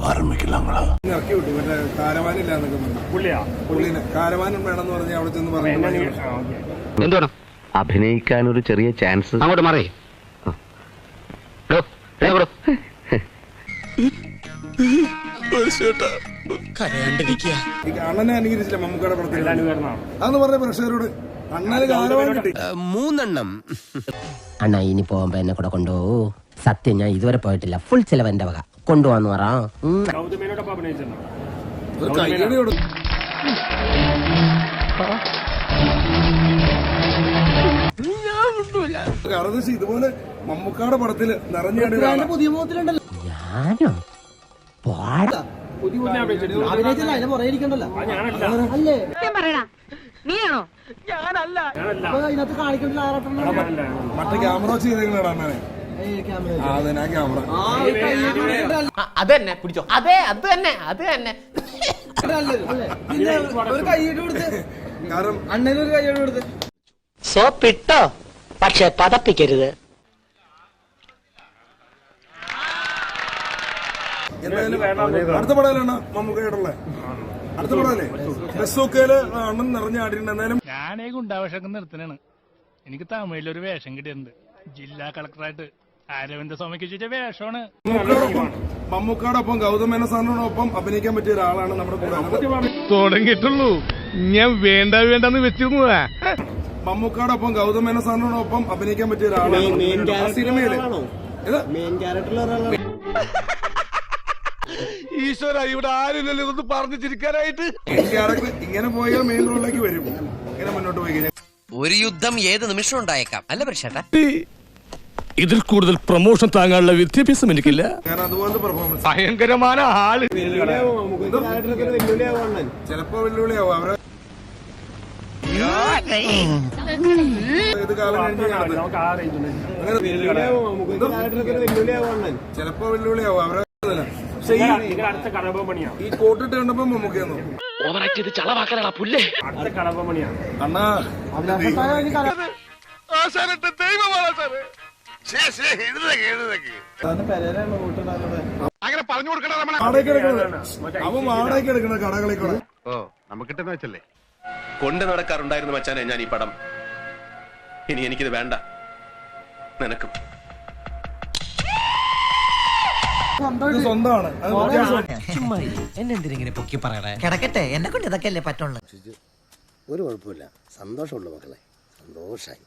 ആരംഭിക്കില്ല. ഇറക്കി വിട്ടു മറ്റേ കാരവാനില്ല എന്നൊക്കെ പറഞ്ഞു. പുള്ളിനെ കാരവാനും വേണമെന്ന് പറഞ്ഞ് അവിടെ ചെന്ന് പറഞ്ഞു. എന്താണ് അഭിനയിക്കാൻ ഒരു ചെറിയ ചാൻസ് അങ്ങോട്ട് മാറി അണ്ണനെ അനുകരിച്ചില്ല മമ്മൂക്കയുടെ പ്രത്യേകത അതെന്ന് പറഞ്ഞ പ്രേക്ഷകരോട്. അണ്ണന് കാരവാൻ കിട്ടി 3 എണ്ണം. അണ്ണാ ഇനി പോകുമ്പോ എന്നെ കൂടെ കൊണ്ടുപോകൂ. സത്യം ഞാൻ ഇതുവരെ പോയിട്ടില്ല. ഫുൾ ചെലവ് എന്റെ വക. കൊണ്ടുപോവാന്ന് പറ. കാരണം ഇതുപോലെ മമ്മൂക്കയുടെ പടത്തില് നിറഞ്ഞാടി പുതിയ മുഖത്തിലുണ്ടല്ലോ. ഞാനോ മറ്റേ ക്യാമറ വെച്ച് ചെയ്തേക്കണ അണ്ണനെ. അതെ ഞാൻ ക്യാമറ അത് തന്നെ പിടിച്ചോ. അതെ അത് തന്നെ അത് തന്നെ. കാരണം അണ്ണനൊരു കൈയോട് കൊടുത്ത് സോപ്പിട്ടോ, പക്ഷെ പതപ്പിക്കരുത്. എന്തായാലും അടുത്ത പടയിലാണ് മമ്മൂക്കയായിട്ടുള്ള അടുത്ത പടമല്ലേ ബസ്സൊക്കെയില് അണ്ണൻ നിറഞ്ഞാടിയിട്ടുണ്ട്. എന്തായാലും ഞാനേ ഗുണ്ടാവേഷമൊക്കെ നിർത്തനാണ്. എനിക്ക് തമിഴിലൊരു വേഷം കിട്ടിയിട്ടുണ്ട്. ജില്ലാ കളക്ടറായിട്ട് അരവിന്ദ സ്വാമിക്ക് ചോദിച്ച വേഷമാണ്. മമ്മൂക്കയോടൊപ്പം ഗൗതം മേനോനോടൊപ്പം അഭിനയിക്കാൻ പറ്റിയ ഒരാളാണ് നമ്മുടെ കൂടെ. തുടങ്ങിയിട്ടുള്ളൂ, ഞാൻ വേണ്ടെന്ന് വെച്ചിരുന്നതാ. മമ്മൂക്കയോടൊപ്പം ഗൗതം മേനോനോടൊപ്പം അഭിനയിക്കാൻ പറ്റിയ ഒരാളാണ് സിനിമയില്. ഈശ്വര, ഇവിടെ ആരില്ലല്ലോ ഇതൊന്ന് പറഞ്ഞു ചിരിക്കാനായിട്ട്. ക്യാരക്ടർ ഇങ്ങനെ പോയാൽ മെയിൻ റോളിലേക്ക് വരും. ഇങ്ങനെ മുന്നോട്ട് പോയി കഴിഞ്ഞാൽ ഒരു യുദ്ധം ഏത് നിമിഷം ഉണ്ടായേക്കാം അല്ല പരിശേട്ടാ. ഇതിൽ കൂടുതൽ പ്രൊമോഷൻ താങ്ങാനുള്ള വിദ്യാഭ്യാസം എനിക്കില്ല. കാരണം അതുപോലത്തെ പെർഫോമൻസ് ഭയങ്കരമായ ആള്. ചിലപ്പോ വെല്ലുവിളിയാവും അവരെ. ഇത് കാലം കഴിഞ്ഞ് ചിലപ്പോ വെല്ലുവിളിയാവും അവരെ. ഈ കോട്ടിട്ട് കണ്ടപ്പോ മമ്മൂക്കയെന്നു അണ്ണാ അങ്ങനെ പറഞ്ഞു കൊടുക്കണ അവൻ വാടകയ്ക്ക് എടുക്കണ കടകളിൽ കൂടെ. നമുക്കിട്ടെന്ന് വെച്ചല്ലേ കൊണ്ട് നടക്കാറുണ്ടായിരുന്നു മച്ചാനെ ഞാൻ ഈ പടം. ഇനി എനിക്കിത് വേണ്ട. നിനക്കും സ്വന്തമാണ്. എന്നെന്തിനെ പൊക്കി പറയണേ. കിടക്കട്ടെ, എന്നെ കൊണ്ട് ഇതൊക്കെ അല്ലേ പറ്റുള്ളൂ. ഒരു കുഴപ്പമില്ല, സന്തോഷമുള്ളൂ മക്കളെ, സന്തോഷായി.